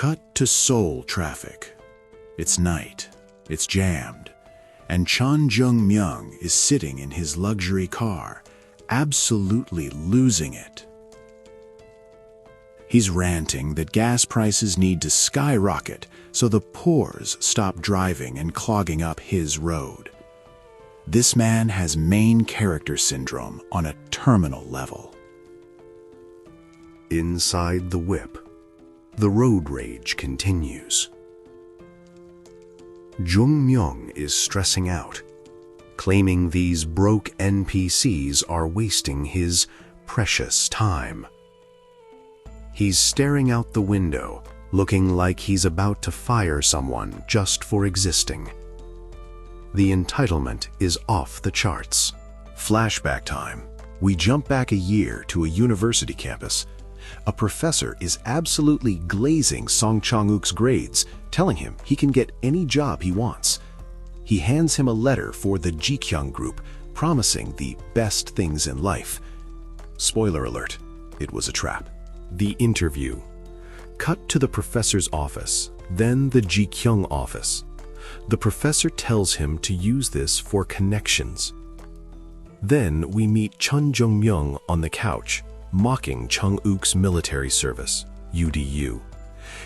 Cut to Seoul traffic. It's night, it's jammed, and Cheon Joong Myung is sitting in his luxury car, absolutely losing it. He's ranting that gas prices need to skyrocket so the poors stop driving and clogging up his road. This man has main character syndrome on a terminal level. Inside the whip, the road rage continues. Joong Myung is stressing out, claiming these broke NPCs are wasting his precious time. He's staring out the window, looking like he's about to fire someone just for existing. The entitlement is off the charts. Flashback time. We jump back a year to a university campus. A professor is absolutely glazing Seong Chang Ook's grades, telling him he can get any job he wants. He hands him a letter for the Jikyung Group, promising the best things in life. Spoiler alert, it was a trap. The interview. Cut to the professor's office, then the Jikyung office. The professor tells him to use this for connections. Then we meet Cheon Joong Myung on the couch, mocking Chang Ook's military service, UDU.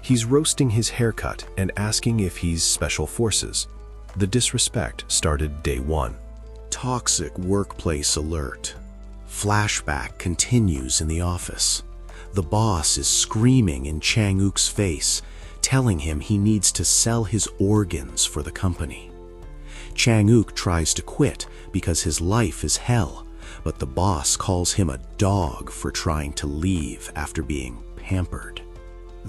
He's roasting his haircut and asking if he's special forces. The disrespect started day one. Toxic workplace alert. Flashback continues in the office. The boss is screaming in Chang Ook's face, telling him he needs to sell his organs for the company. Chang Ook tries to quit because his life is hell, but the boss calls him a dog for trying to leave after being pampered.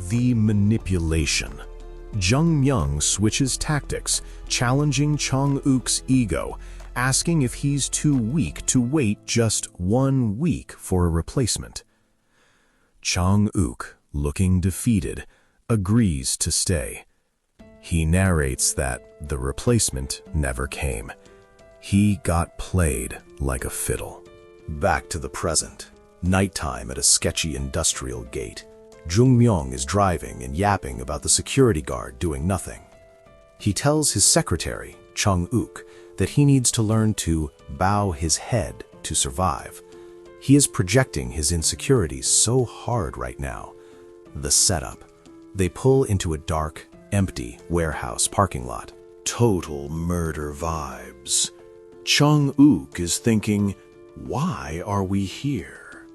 The manipulation. Joong Myung switches tactics, challenging Chang Ook's ego, asking if he's too weak to wait just 1 week for a replacement. Chang Ook, looking defeated, agrees to stay. He narrates that the replacement never came. He got played like a fiddle. Back to the present. Nighttime at a sketchy industrial gate. Joong Myung is driving and yapping about the security guard doing nothing. He tells his secretary, Chang Ook, that he needs to learn to bow his head to survive. He is projecting his insecurities so hard right now. The setup. They pull into a dark, empty warehouse parking lot. Total murder vibes. Chang Ook is thinking, why are we here?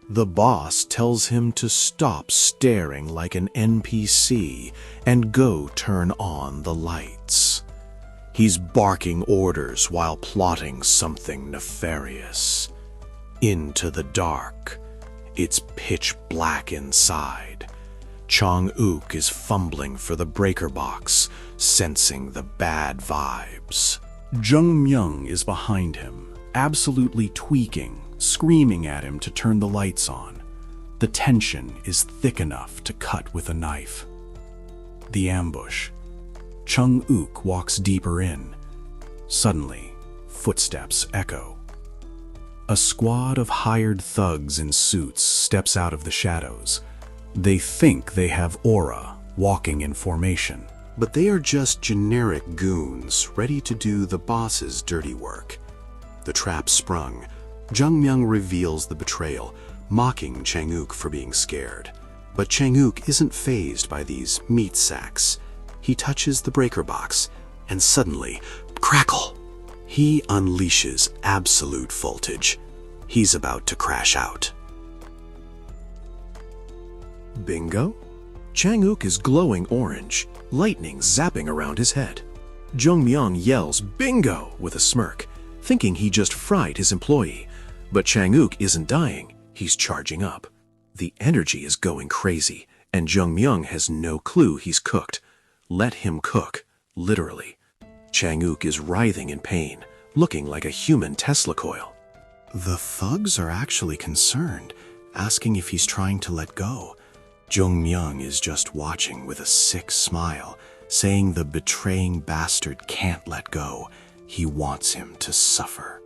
The boss tells him to stop staring like an NPC and go turn on the lights. He's barking orders while plotting something nefarious. Into the dark. It's pitch black inside. Chang Ook is fumbling for the breaker box, sensing the bad vibes. Joong Myung is behind him, absolutely tweaking, screaming at him to turn the lights on. The tension is thick enough to cut with a knife. The ambush. Chang Ook walks deeper in. Suddenly, footsteps echo. A squad of hired thugs in suits steps out of the shadows. They think they have aura, walking in formation. But they are just generic goons, ready to do the boss's dirty work. The trap sprung. Joong Myung reveals the betrayal, mocking Chang Ook for being scared. But Chang Ook isn't fazed by these meat sacks. He touches the breaker box, and suddenly, crackle! He unleashes absolute voltage. He's about to crash out. Bingo? Chang Ook is glowing orange, lightning zapping around his head. Joong Myung yells bingo with a smirk, thinking he just fried his employee. But Chang Ook isn't dying, he's charging up. The energy is going crazy, and Joong Myung has no clue he's cooked. Let him cook, literally. Chang Ook is writhing in pain, looking like a human Tesla coil. The thugs are actually concerned, asking if he's trying to let go. Joong Myung is just watching with a sick smile, saying the betraying bastard can't let go. He wants him to suffer.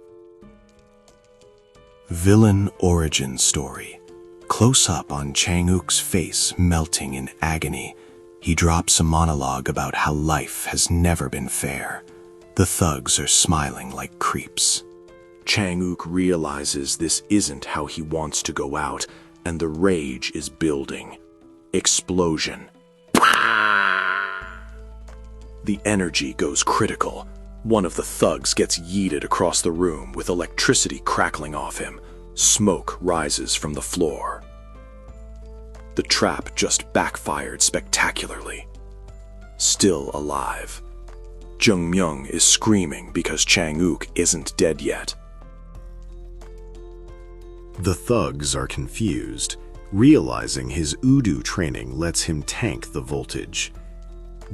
Villain origin story. Close up on Chang Ook's face melting in agony. He drops a monologue about how life has never been fair. The thugs are smiling like creeps. Chang Ook realizes this isn't how he wants to go out, and the rage is building. Explosion. The energy goes critical. One of the thugs gets yeeted across the room with electricity crackling off him. Smoke rises from the floor. The trap just backfired spectacularly. Still alive, Joong Myung is screaming because Chang Ook isn't dead yet. The thugs are confused, realizing his Udu training lets him tank the voltage.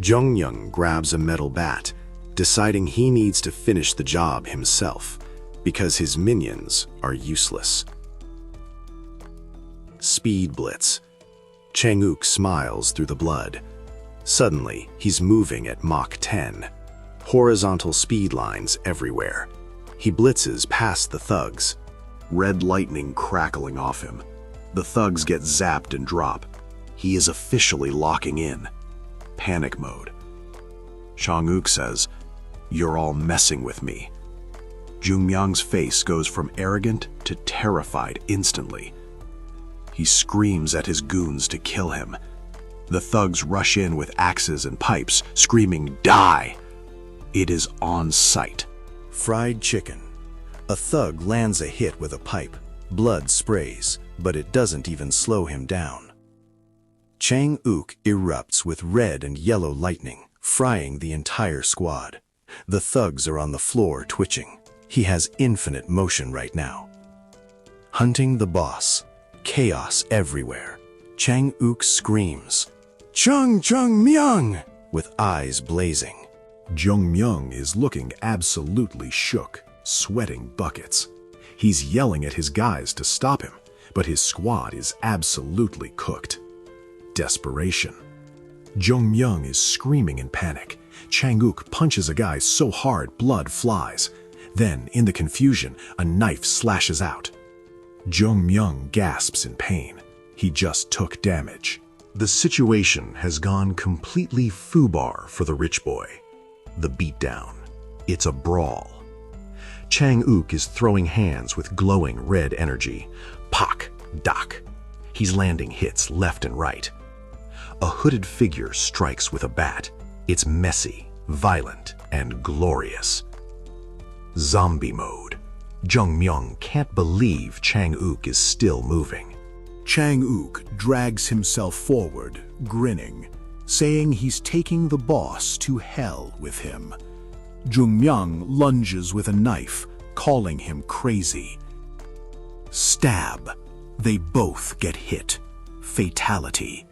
Joong Myung grabs a metal bat, deciding he needs to finish the job himself because his minions are useless. Speed blitz. Chang Ook smiles through the blood. Suddenly, he's moving at Mach 10. Horizontal speed lines everywhere. He blitzes past the thugs. Red lightning crackling off him. The thugs get zapped and drop. He is officially locking in. Panic mode. Chang Ook says, "You're all messing with me." Joong Myung's face goes from arrogant to terrified instantly. He screams at his goons to kill him. The thugs rush in with axes and pipes, screaming, "Die!" It is on sight. Fried chicken. A thug lands a hit with a pipe. Blood sprays, but it doesn't even slow him down. Chang Ook erupts with red and yellow lightning, frying the entire squad. The thugs are on the floor twitching. He has infinite motion right now. Hunting the boss. Chaos everywhere. Chang Ook screams, "Cheon Joong Myung!" with eyes blazing. Joong Myung is looking absolutely shook, sweating buckets. He's yelling at his guys to stop him, but his squad is absolutely cooked. Desperation. Joong Myung is screaming in panic. Chang Ook punches a guy so hard blood flies. Then, in the confusion, a knife slashes out. Joong Myung gasps in pain. He just took damage. The situation has gone completely foobar for the rich boy. The beatdown. It's a brawl. Chang Ook is throwing hands with glowing red energy. Pak, dak. He's landing hits left and right. A hooded figure strikes with a bat. It's messy, violent, and glorious. Zombie mode. Joong Myung can't believe Chang Ook is still moving. Chang Ook drags himself forward, grinning, saying he's taking the boss to hell with him. Joong Myung lunges with a knife, calling him crazy. Stab. They both get hit. Fatality.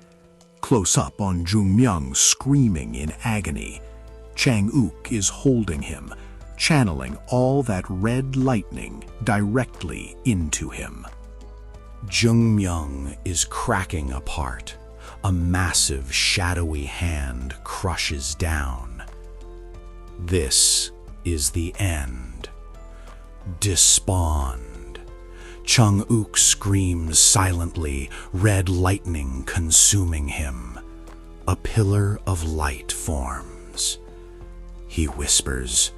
Close up on Joong Myung screaming in agony. Chang Ook is holding him, channeling all that red lightning directly into him. Joong Myung is cracking apart. A massive, shadowy hand crushes down. This is the end. Despawned. Chang Ook screams silently, red lightning consuming him. A pillar of light forms. He whispers,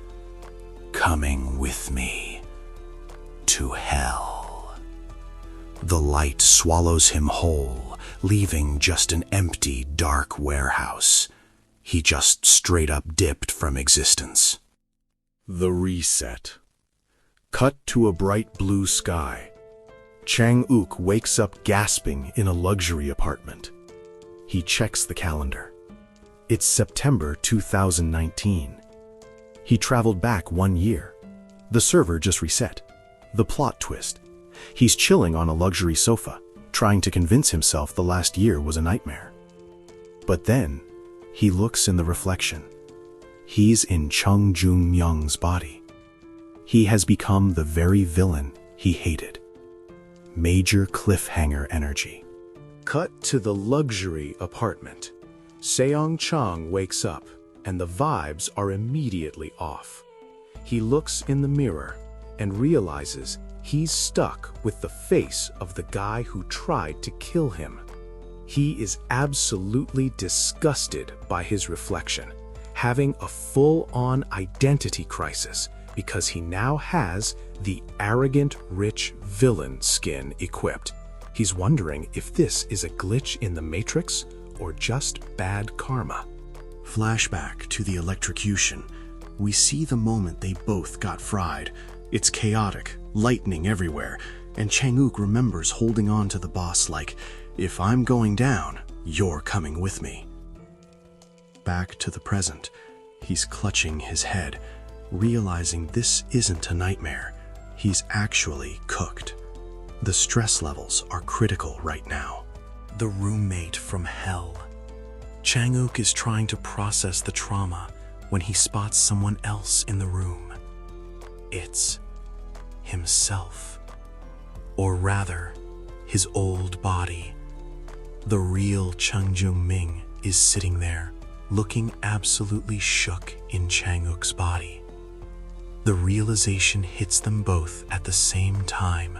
"Coming with me to hell." The light swallows him whole, leaving just an empty, dark warehouse. He just straight up dipped from existence. The reset. Cut to a bright blue sky. Chang Ook wakes up gasping in a luxury apartment. He checks the calendar. It's September 2019. He traveled back 1 year. The server just reset. The plot twist. He's chilling on a luxury sofa, trying to convince himself the last year was a nightmare. But then, he looks in the reflection. He's in Cheon Joong Myung's body. He has become the very villain he hated. Major cliffhanger energy. Cut to the luxury apartment. Seong Chang wakes up, and the vibes are immediately off. He looks in the mirror and realizes he's stuck with the face of the guy who tried to kill him. He is absolutely disgusted by his reflection, having a full-on identity crisis because he now has the arrogant, rich villain skin equipped. He's wondering if this is a glitch in the Matrix or just bad karma. Flashback to the electrocution. We see the moment they both got fried. It's chaotic, lightning everywhere, and Chang Ook remembers holding on to the boss like, if I'm going down, you're coming with me. Back to the present. He's clutching his head, realizing this isn't a nightmare. He's actually cooked. The stress levels are critical right now. The roommate from hell. Chang Ook is trying to process the trauma when he spots someone else in the room. It's himself. Or rather, his old body. The real Cheon Joong Myung is sitting there, looking absolutely shook in Chang Ook's body. The realization hits them both at the same time.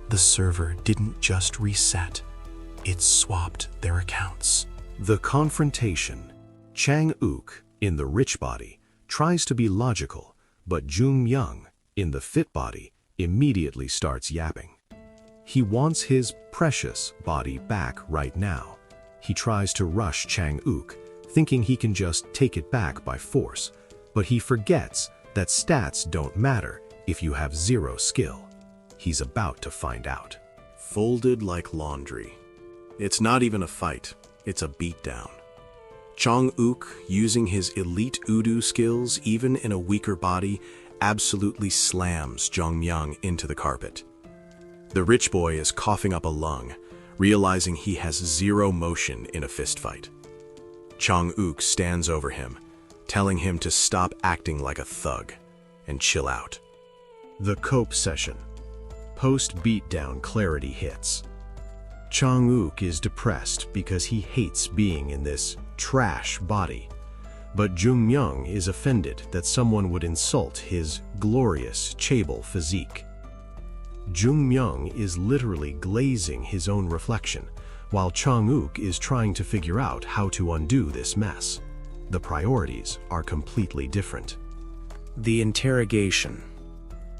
The server didn't just reset, it swapped their accounts. The confrontation. Chang Ook, in the rich body, tries to be logical, but Joong Myung, in the fit body, immediately starts yapping. He wants his precious body back right now. He tries to rush Chang Ook, thinking he can just take it back by force, but he forgets that stats don't matter if you have zero skill. He's about to find out. Folded like laundry. It's not even a fight, it's a beatdown. Chang Ook, using his elite Udu skills even in a weaker body, absolutely slams Joong Myung into the carpet. The rich boy is coughing up a lung, realizing he has zero motion in a fistfight. Chang Ook stands over him, telling him to stop acting like a thug and chill out. The cope session. Post-beatdown clarity hits. Chang Ook is depressed because he hates being in this trash body, but Joong Myung is offended that someone would insult his glorious chaebol physique. Joong Myung is literally glazing his own reflection, while Chang Ook is trying to figure out how to undo this mess. The priorities are completely different. The interrogation.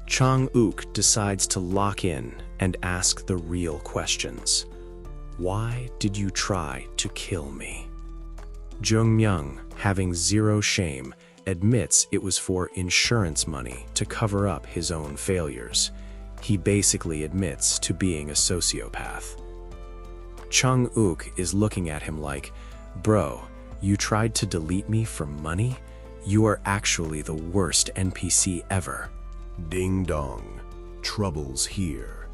Chang Ook decides to lock in and ask the real questions. Why did you try to kill me? Joong Myung, having zero shame, admits it was for insurance money to cover up his own failures. He basically admits to being a sociopath. Chang Ook is looking at him like, bro, you tried to delete me for money? You are actually the worst NPC ever. Ding dong. Trouble's here.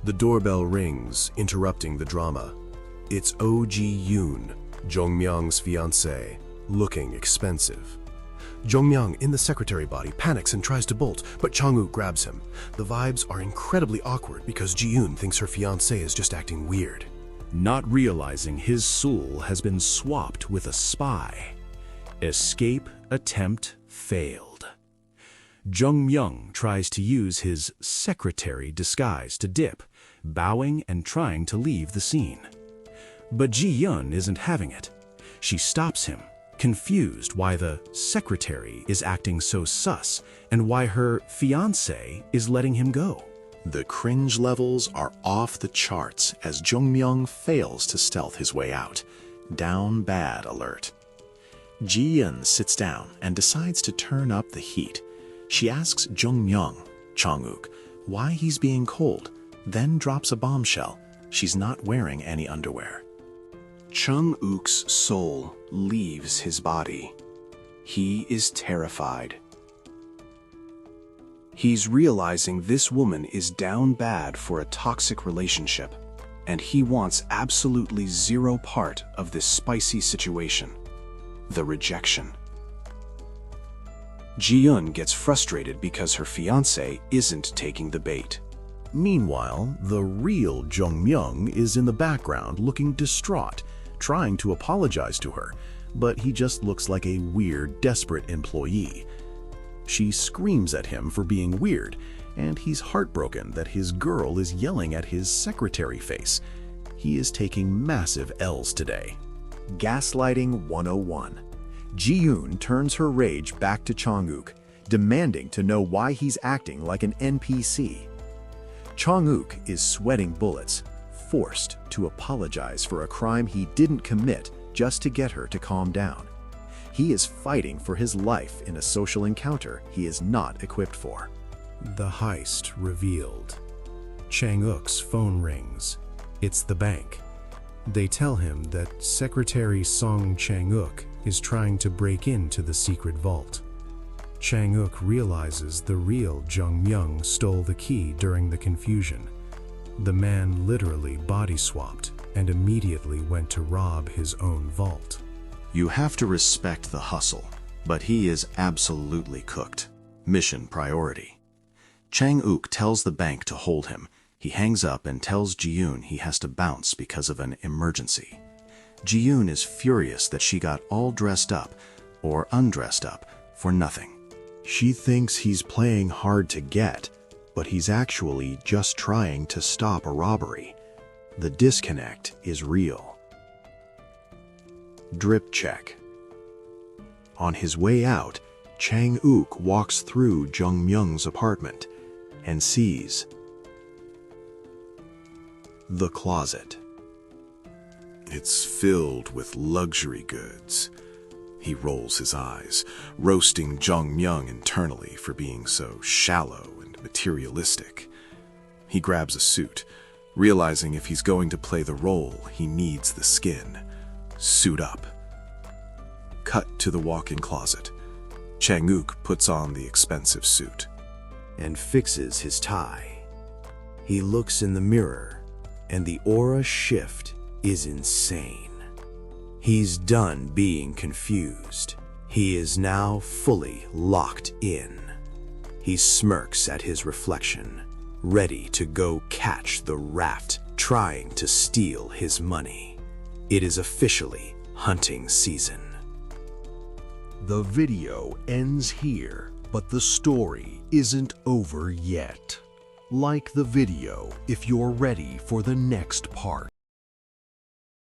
The doorbell rings, interrupting the drama. It's OG Yoon, Joong Myung's fiancé, looking expensive. Joong Myung, in the secretary body, panics and tries to bolt, but Chang Ook grabs him. The vibes are incredibly awkward because Ji-yoon thinks her fiancé is just acting weird, not realizing his soul has been swapped with a spy. Escape attempt failed. Joong Myung tries to use his secretary disguise to dip, bowing and trying to leave the scene. But Ji-yoon isn't having it. She stops him, confused why the secretary is acting so sus and why her fiancé is letting him go. The cringe levels are off the charts as Joong Myung fails to stealth his way out. Down bad alert. Ji-yoon sits down and decides to turn up the heat. She asks Joong Myung, Chang Ook, why he's being cold, then drops a bombshell. She's not wearing any underwear. Chang Ook's soul leaves his body. He is terrified. He's realizing this woman is down bad for a toxic relationship, and he wants absolutely zero part of this spicy situation. The rejection. Ji-yoon gets frustrated because her fiancé isn't taking the bait. Meanwhile, the real Joong Myung is in the background looking distraught, trying to apologize to her, but he just looks like a weird, desperate employee. She screams at him for being weird, and he's heartbroken that his girl is yelling at his secretary face. He is taking massive L's today. Gaslighting 101. Ji-yoon turns her rage back to Chang-ook, demanding to know why he's acting like an NPC. Chang-ook is sweating bullets, forced to apologize for a crime he didn't commit just to get her to calm down. He is fighting for his life in a social encounter he is not equipped for. The heist revealed. Chang-ook's phone rings. It's the bank. They tell him that Secretary Seong Chang Ook is trying to break into the secret vault. Chang Ook realizes the real Joong Myung stole the key during the confusion. The man literally body-swapped and immediately went to rob his own vault. You have to respect the hustle, but he is absolutely cooked. Mission priority. Chang Ook tells the bank to hold him. He hangs up and tells Ji-yoon he has to bounce because of an emergency. Ji-yoon is furious that she got all dressed up, or undressed up, for nothing. She thinks he's playing hard to get, but he's actually just trying to stop a robbery. The disconnect is real. Drip check. On his way out, Chang Ook walks through Joong Myung's apartment and sees the closet. It's filled with luxury goods. He rolls his eyes, roasting Joong Myung internally for being so shallow and materialistic. He grabs a suit, realizing if he's going to play the role, he needs the skin. Suit up. Cut to the walk-in closet. Chang Ook puts on the expensive suit and fixes his tie. He looks in the mirror, and the aura shift is insane. He's done being confused. He is now fully locked in. He smirks at his reflection, ready to go catch the rat trying to steal his money. It is officially hunting season. The video ends here, but the story isn't over yet. Like the video if you're ready for the next part.